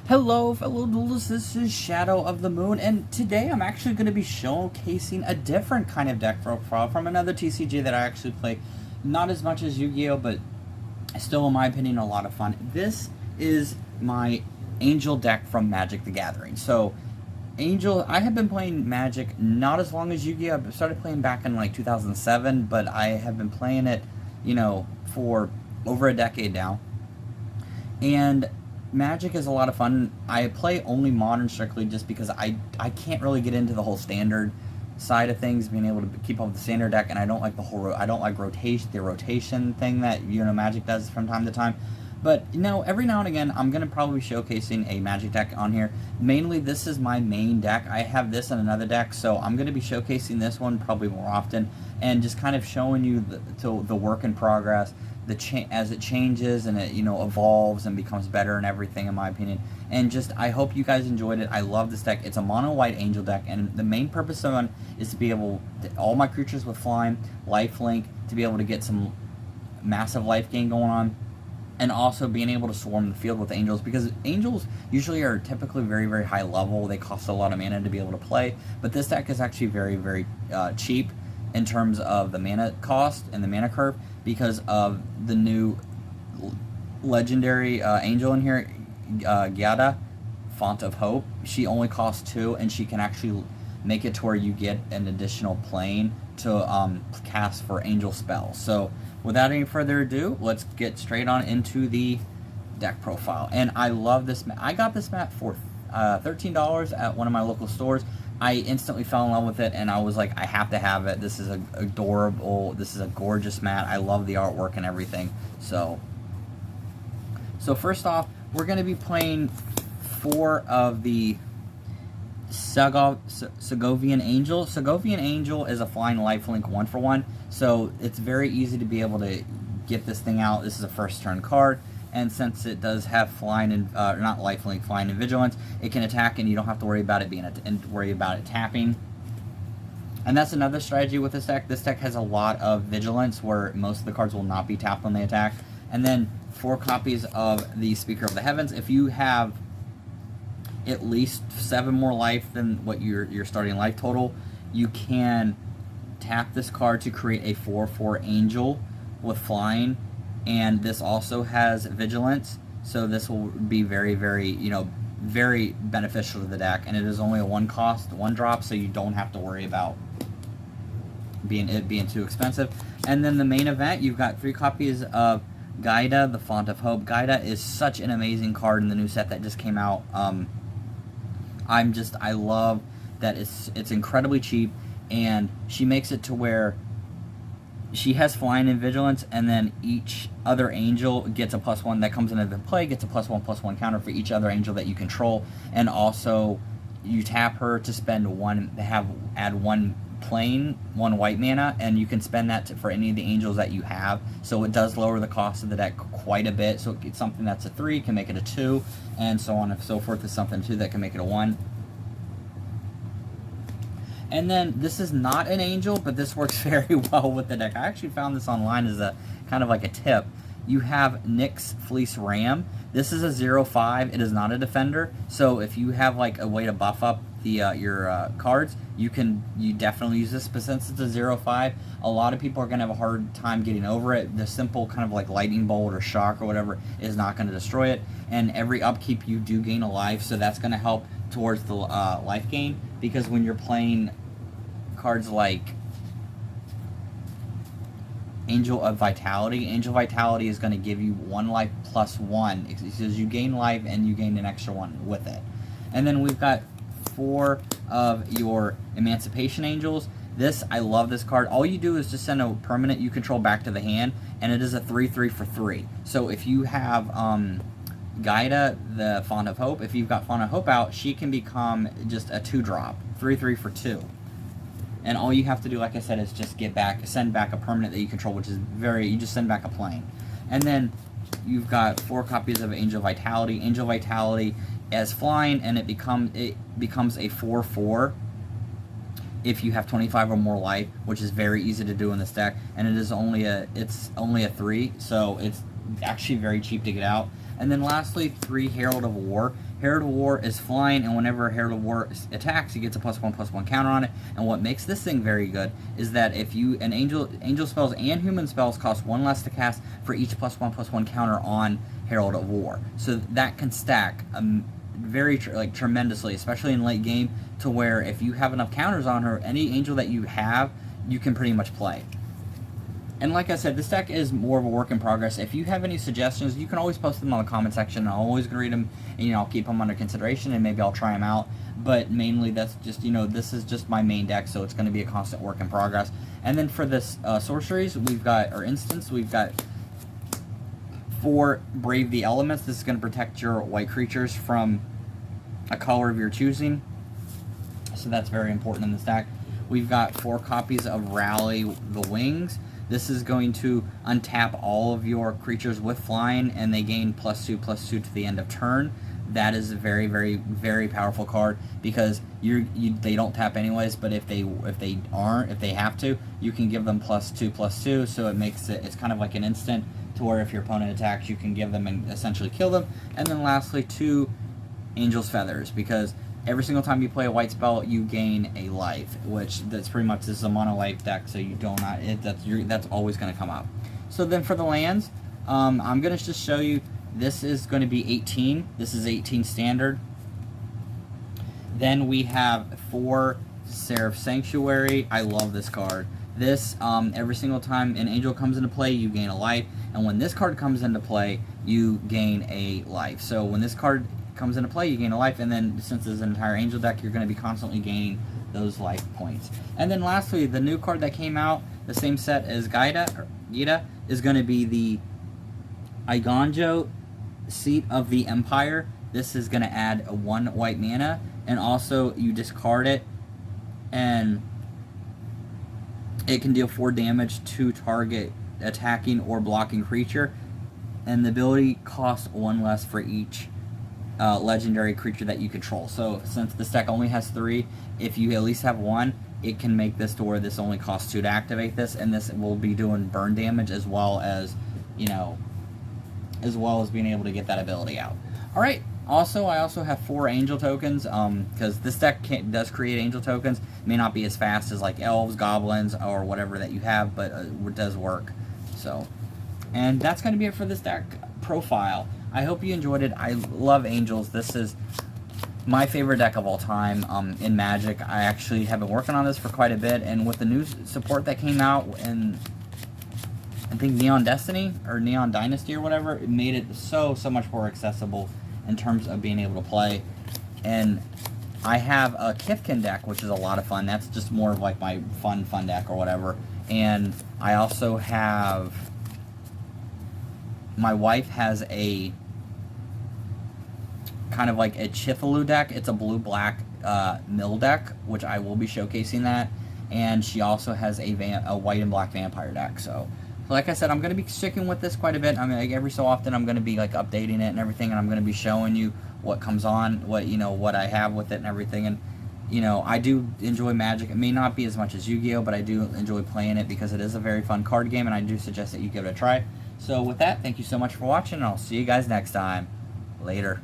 Hello fellow duelists, this is Shadow of the Moon, and today I'm actually going to be showcasing a different kind of deck profile from another TCG that I actually play. Not as much as Yu-Gi-Oh, but still in my opinion a lot of fun. This is my Angel deck from Magic the Gathering. So Angel, I have been playing Magic not as long as Yu-Gi-Oh. I started playing back in like 2007, but I have been playing it, for over a decade now. And Magic is a lot of fun. I play only Modern strictly just because I can't really get into the whole Standard side of things, being able to keep up with the Standard deck, and I don't like I don't like the rotation thing that Magic does from time to time. But every now and again, I'm gonna probably be showcasing a Magic deck on here. Mainly, this is my main deck. I have this in another deck, so I'm gonna be showcasing this one probably more often, and just kind of showing you the work in progress, as it changes and it evolves and becomes better and everything, in my opinion. And just I hope you guys enjoyed it. I love this deck. It's a mono white Angel deck, and the main purpose of it is to be able all my creatures with flying, lifelink, to be able to get some massive life gain going on, and also being able to swarm the field with Angels, because Angels usually are typically very, very high level. They cost a lot of mana to be able to play, but this deck is actually very, very cheap in terms of the mana cost and the mana curve, because of the new legendary Angel in here, Gyada, Font of Hope. She only costs 2, and she can actually make it to where you get an additional plane to cast for Angel spells. So without any further ado, let's get straight on into the deck profile. And I love this map. I got this map for $13 at one of my local stores. I instantly fell in love with it, and I was like, I have to have it. This is adorable. This is a gorgeous mat. I love the artwork and everything. So first off, we're going to be playing 4 of the Segovian Angel. Segovian Angel is a flying lifelink 1-for-1, so it's very easy to be able to get this thing out. This is a first turn card, and since it does have flying and not lifelink, flying and vigilance, it can attack, and you don't have to worry about it tapping. And that's another strategy with this deck. This deck has a lot of vigilance, where most of the cards will not be tapped when they attack. And then 4 copies of the Speaker of the Heavens. If you have at least 7 more life than what your starting life total, you can tap this card to create a 4/4 Angel with flying, and this also has vigilance, so this will be very, very very beneficial to the deck. And it is only a 1 drop, so you don't have to worry about it being too expensive. And then the main event, you've got 3 copies of Gyada, the Font of Hope. Gyada is such an amazing card in the new set that just came out. I love that it's incredibly cheap, and she makes it to where she has flying and vigilance, and then each other angel gets a +1 that comes into the play, gets a +1/+1 counter for each other angel that you control. And also you tap her to spend add 1 plain, 1 white mana, and you can spend that for any of the angels that you have. So it does lower the cost of the deck quite a bit. So it's something that's a 3 can make it a 2, and so on and so forth. Is something 2 that can make it a 1. And then this is not an angel, but this works very well with the deck. I actually found this online as a kind of like a tip. You have Nyx Fleece Ram. This is a 0/5. It is not a defender. So if you have like a way to buff up your cards, you definitely use this. But since it's a 0/5, a lot of people are going to have a hard time getting over it. The simple kind of like lightning bolt or shock or whatever is not going to destroy it. And every upkeep you do gain a life, so that's going to help towards the life gain. Because when you're playing cards like Angel of Vitality is going to give you 1 life +1. It says you gain life and you gain an extra 1 with it. And then we've got 4 of your Emancipation Angels. I love this card. All you do is just send a permanent you control back to the hand, and it is a 3/3 for 3. So if you have Gyada, the Font of Hope, if you've got Font of Hope out, she can become just a 2-drop, 3/3 for 2. And all you have to do, like I said, is just send back a permanent that you control, which is you just send back a plane. And then you've got 4 copies of Angel Vitality. Angel Vitality as flying, and it becomes a 4/4 if you have 25 or more life, which is very easy to do in this deck. And it's only a 3, so it's actually very cheap to get out. And then lastly, 3 Herald of War. Herald of War is flying, and whenever Herald of War attacks, he gets a +1/+1 counter on it. And what makes this thing very good is that if you angel spells and human spells cost 1 less to cast for each +1/+1 counter on Herald of War. So that can stack very tremendously, especially in late game, to where if you have enough counters on her, any angel that you have, you can pretty much play. And like I said, this deck is more of a work in progress. If you have any suggestions, you can always post them on the comment section. I'm always going to read them, and I'll keep them under consideration, and maybe I'll try them out. But mainly, that's just, this is just my main deck, so it's going to be a constant work in progress. And then for this sorceries, we've got we've got 4 Brave the Elements. This is going to protect your white creatures from a color of your choosing, so that's very important in this deck. We've got 4 copies of Rally the Wings. This is going to untap all of your creatures with flying, and they gain +2/+2 to the end of turn. That is a very, very, very powerful card, because they don't tap anyways. But if they have to, you can give them +2/+2. So it's kind of like an instant, to where if your opponent attacks, you can give them and essentially kill them. And then lastly, 2 Angel's Feathers, because every single time you play a white spell, you gain a life, that's pretty much, this is a mono life deck, so that's always going to come up. So then for the lands, I'm going to just show you, this is going to be 18. This is 18 standard. Then we have 4 Serif Sanctuary. I love this card. This, every single time an angel comes into play, you gain a life, and when this card comes into play, you gain a life. So when this card comes into play, you gain a life, and then since it's an entire angel deck, you're going to be constantly gaining those life points. And then lastly, the new card that came out, the same set as Gita, is going to be the Yugioh, Seat of the Empire. This is going to add 1 white mana, and also you discard it, and it can deal 4 damage to target attacking or blocking creature, and the ability costs 1 less for each legendary creature that you control. So since this deck only has 3, if you at least have 1, it can make this to where this only costs 2 to activate this, and this will be doing burn damage as well as being able to get that ability out. Alright, I also have 4 angel tokens, because this deck does create angel tokens. It may not be as fast as like elves, goblins, or whatever that you have, but it does work. So, and that's going to be it for this deck profile. I hope you enjoyed it. I love angels. This is my favorite deck of all time in Magic. I actually have been working on this for quite a bit, and with the new support that came out in, I think, Neon Destiny or Neon Dynasty or whatever, it made it so much more accessible in terms of being able to play. And I have a Kithkin deck, which is a lot of fun. That's just more of like my fun deck or whatever. And I also have, my wife has a kind of like a Chithalu deck. It's a blue-black mill deck, which I will be showcasing that. And she also has a white and black vampire deck. So like I said, I'm going to be sticking with this quite a bit. I mean, like every so often I'm going to be like updating it and everything, and I'm going to be showing you what comes on, what I have with it and everything. And I do enjoy Magic. It may not be as much as Yu-Gi-Oh, but I do enjoy playing it because it is a very fun card game, and I do suggest that you give it a try. So with that, thank you so much for watching, and I'll see you guys next time. Later.